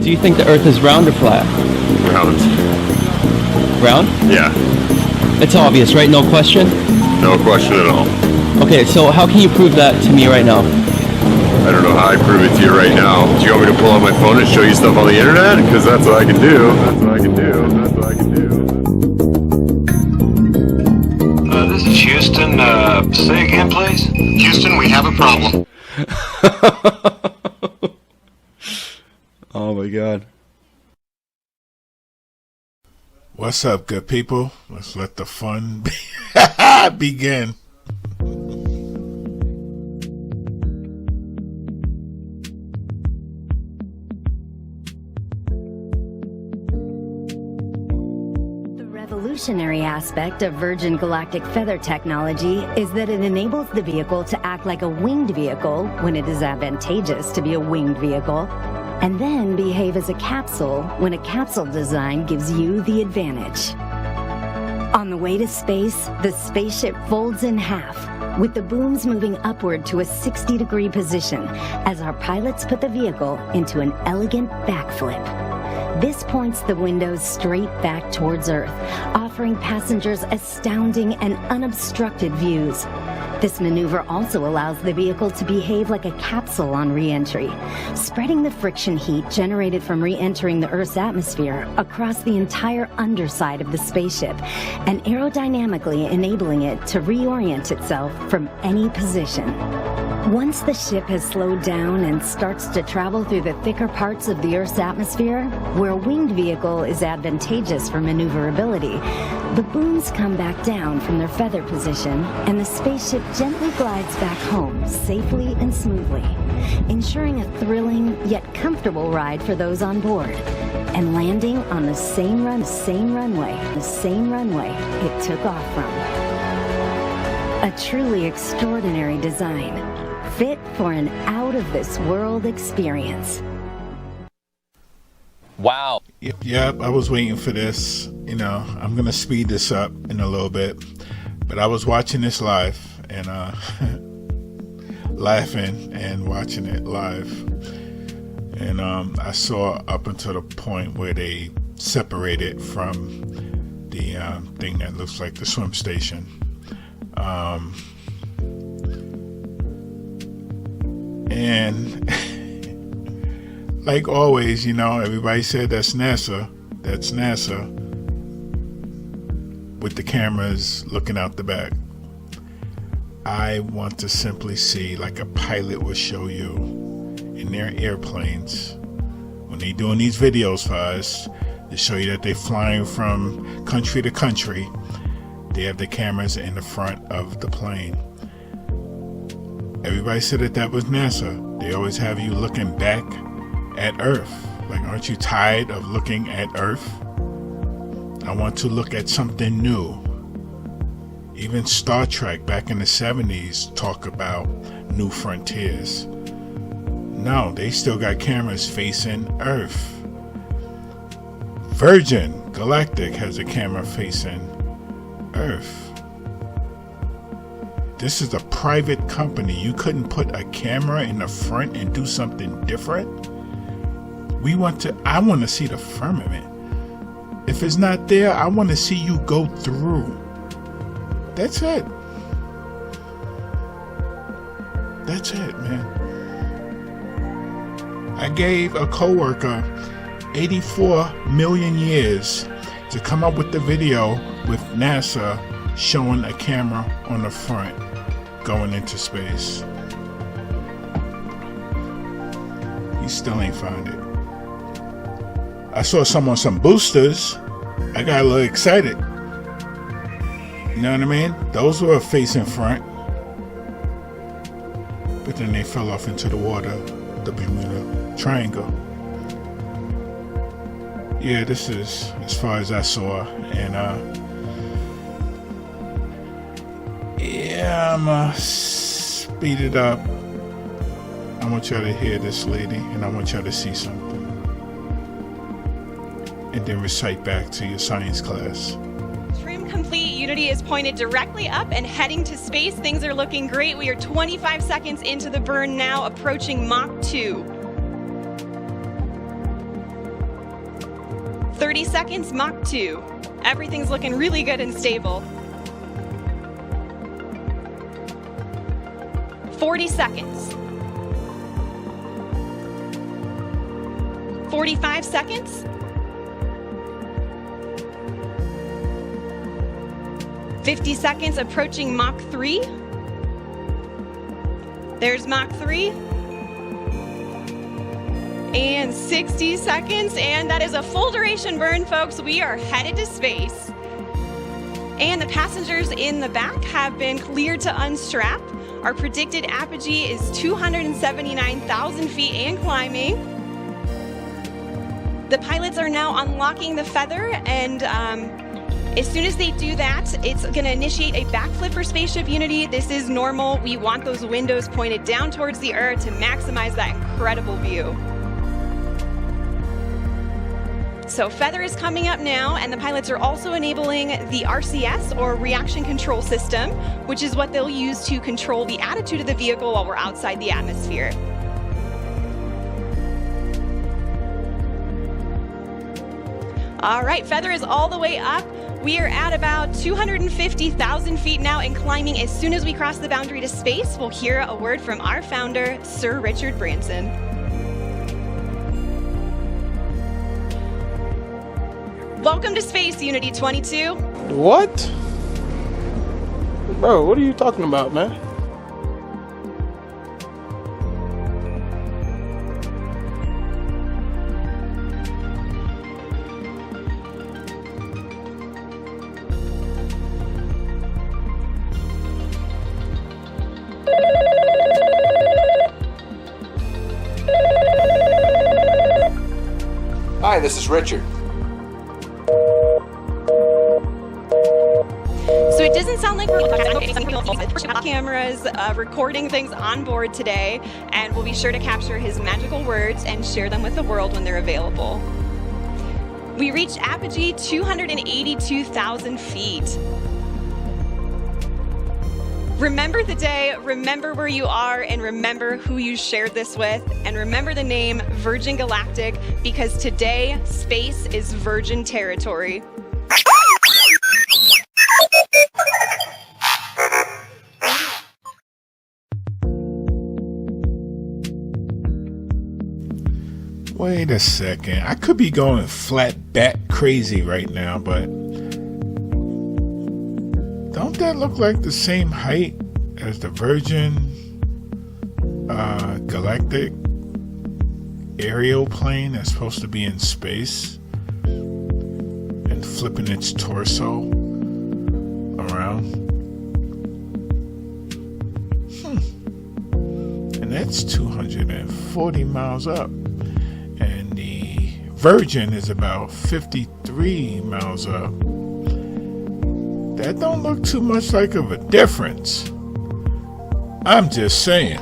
Do you think the Earth is round or flat? Round. Round? Yeah. It's obvious, right? No question? No question at all. Okay, so how can you prove that to me right now? I don't know how I prove it to you right now. Do you want me to pull out my phone and show you stuff on the internet? Because that's what I can do. That's what I can do. That's what I can do. This is Houston. Say again, please. Houston, we have a problem. Oh my god. What's up, good people? Let's let the fun begin. The revolutionary aspect of Virgin Galactic feather technology is that it enables the vehicle to act like a winged vehicle when it is advantageous to be a winged vehicle, and then behave as a capsule when a capsule design gives you the advantage. On the way to space, the spaceship folds in half, with the booms moving upward to a 60-degree position as our pilots put the vehicle into an elegant backflip. This points the windows straight back towards Earth, offering passengers astounding and unobstructed views. This maneuver also allows the vehicle to behave like a capsule on re-entry, spreading the friction heat generated from re-entering the Earth's atmosphere across the entire underside of the spaceship, and aerodynamically enabling it to reorient itself from any position. Once the ship has slowed down and starts to travel through the thicker parts of the Earth's atmosphere, where a winged vehicle is advantageous for maneuverability, the booms come back down from their feather position, and the spaceship gently glides back home safely and smoothly, ensuring a thrilling yet comfortable ride for those on board, and landing on the same runway it took off from. A truly extraordinary design, fit for an out-of-this-world experience. Wow. Yep, I was waiting for this. You know, I'm going to speed this up in a little bit. But I was watching this live and laughing and watching it live. And I saw up until the point where they separated from the thing that looks like the swim station. And like always, you know, everybody said that's NASA. That's NASA with the cameras looking out the back. I want to simply see, like a pilot will show you in their airplanes when they're doing these videos for us, to show you that they're flying from country to country. They have the cameras in the front of the plane. Everybody said that was NASA. They always have you looking back at Earth. Like, aren't you tired of looking at Earth? I want to look at something new. Even Star Trek back in the 70s talk about new frontiers. No, they still got cameras facing Earth. Virgin Galactic has a camera facing Earth. This is a private company. You couldn't put a camera in the front and do something different? I want to see the firmament. If it's not there, I want to see you go through. That's it. That's it, man. I gave a coworker 84 million years to come up with the video with NASA showing a camera on the front going into space. He still ain't found it. I saw some boosters. I got a little excited. You know what I mean? Those were facing front. But then they fell off into the water, the Bermuda Triangle. Yeah, this is as far as I saw. And yeah, I'ma speed it up. I want y'all to hear this lady, and I want y'all to see something. And then recite back to your science class. Trim complete. Unity is pointed directly up and heading to space. Things are looking great. We are 25 seconds into the burn now, approaching Mach 2. 30 seconds, Mach 2. Everything's looking really good and stable. 40 seconds. 45 seconds. 50 seconds, approaching Mach 3. There's Mach 3. And 60 seconds, and that is a full duration burn, folks. We are headed to space. And the passengers in the back have been cleared to unstrap. Our predicted apogee is 279,000 feet and climbing. The pilots are now unlocking the feather, and as soon as they do that, it's going to initiate a backflip for Spaceship Unity. This is normal. We want those windows pointed down towards the Earth to maximize that incredible view. So feather is coming up now, and the pilots are also enabling the RCS, or reaction control system, which is what they'll use to control the attitude of the vehicle while we're outside the atmosphere. All right, feather is all the way up. We are at about 250,000 feet now and climbing. As soon as we cross the boundary to space, we'll hear a word from our founder, Sir Richard Branson. Welcome to Space, Unity 22. What? Bro, what are you talking about, man? Hi, this is Richard. So it doesn't sound like we're cameras recording things on board today, and we'll be sure to capture his magical words and share them with the world when they're available. We reached apogee 282,000 feet. Remember the day, remember where you are, and remember who you shared this with, and remember the name Virgin Galactic, because today, space is virgin territory. Wait a second. I could be going flat bat crazy right now, but don't that look like the same height as the Virgin Galactic aerial plane that's supposed to be in space and flipping its torso around? And that's 240 miles up. And the Virgin is about 53 miles up. That don't look too much like of a difference. I'm just saying.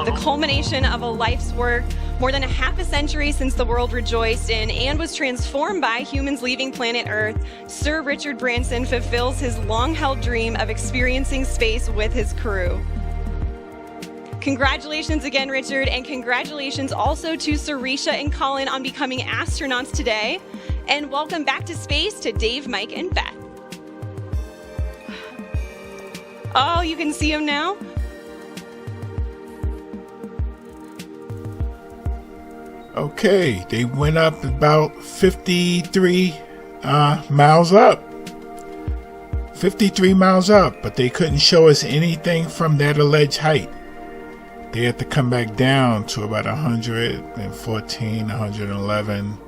The culmination of a life's work, more than a half a century since the world rejoiced in and was transformed by humans leaving planet Earth, Sir Richard Branson fulfills his long-held dream of experiencing space with his crew. Congratulations again, Richard, and congratulations also to Sarisha and Colin on becoming astronauts today. And welcome back to space to Dave, Mike, and Beth. Oh, you can see them now? Okay, they went up about 53 miles up. 53 miles up, but they couldn't show us anything from that alleged height. They had to come back down to about 114, 111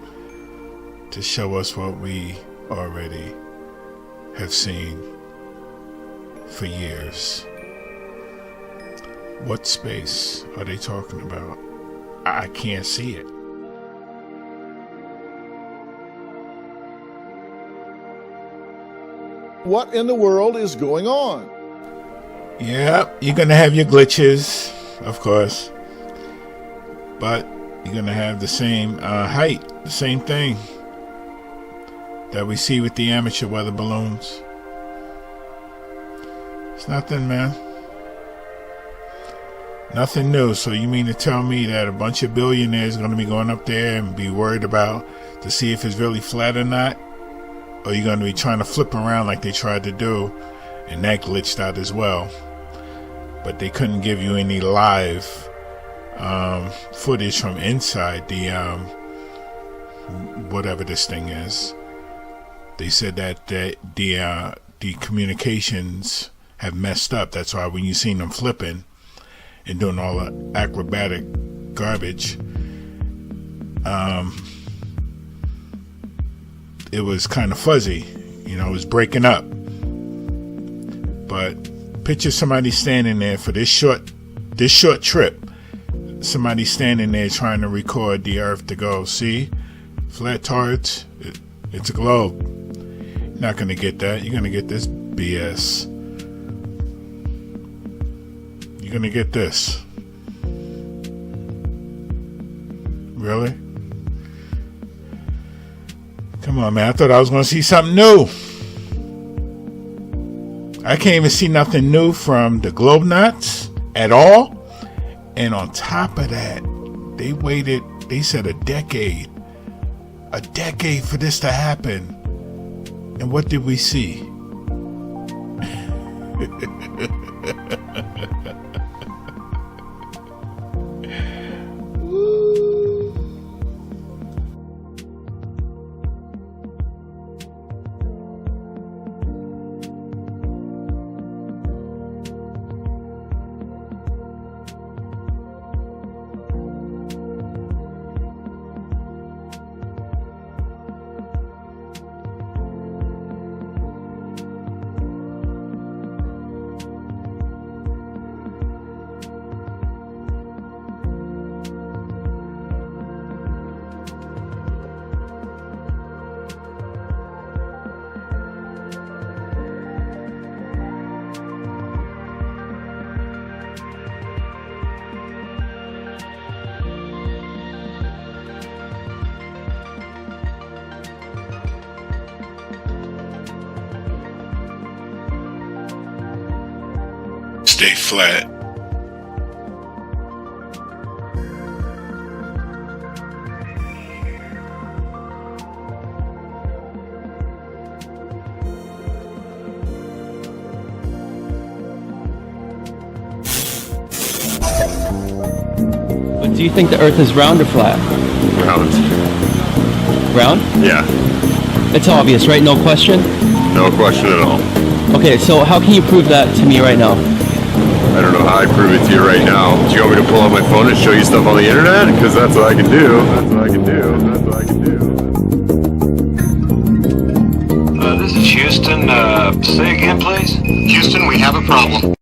to show us what we already have seen for years. What space are they talking about? I can't see it. What in the world is going on? Yep, you're gonna have your glitches, of course, but you're gonna have the same height, the same thing that we see with the amateur weather balloons. It's nothing, man. Nothing new. So you mean to tell me that a bunch of billionaires are going to be going up there and be worried about to see if it's really flat or not? Or are you going to be trying to flip around like they tried to do, and that glitched out as well? But they couldn't give you any live footage from inside the whatever this thing is. They said that the communications have messed up. That's why when you seen them flipping and doing all the acrobatic garbage, it was kind of fuzzy. You know, it was breaking up. But picture somebody standing there for this short trip. Somebody standing there trying to record the Earth to go, see, flat tarts, it's a globe. You're not going to get that. You're going to get this BS. You're going to get this. Really? Come on, man. I thought I was going to see something new. I can't even see nothing new from the globe knots at all. And on top of that, they said a decade for this to happen. And what did we see? Stay flat. But do you think the Earth is round or flat? Round. Round? Yeah. It's obvious, right? No question? No question at all. Okay, so how can you prove that to me right now? I don't know how I prove it to you right now. Do you want me to pull out my phone and show you stuff on the internet? Because that's what I can do. This is Houston. Say again, please. Houston, we have a problem.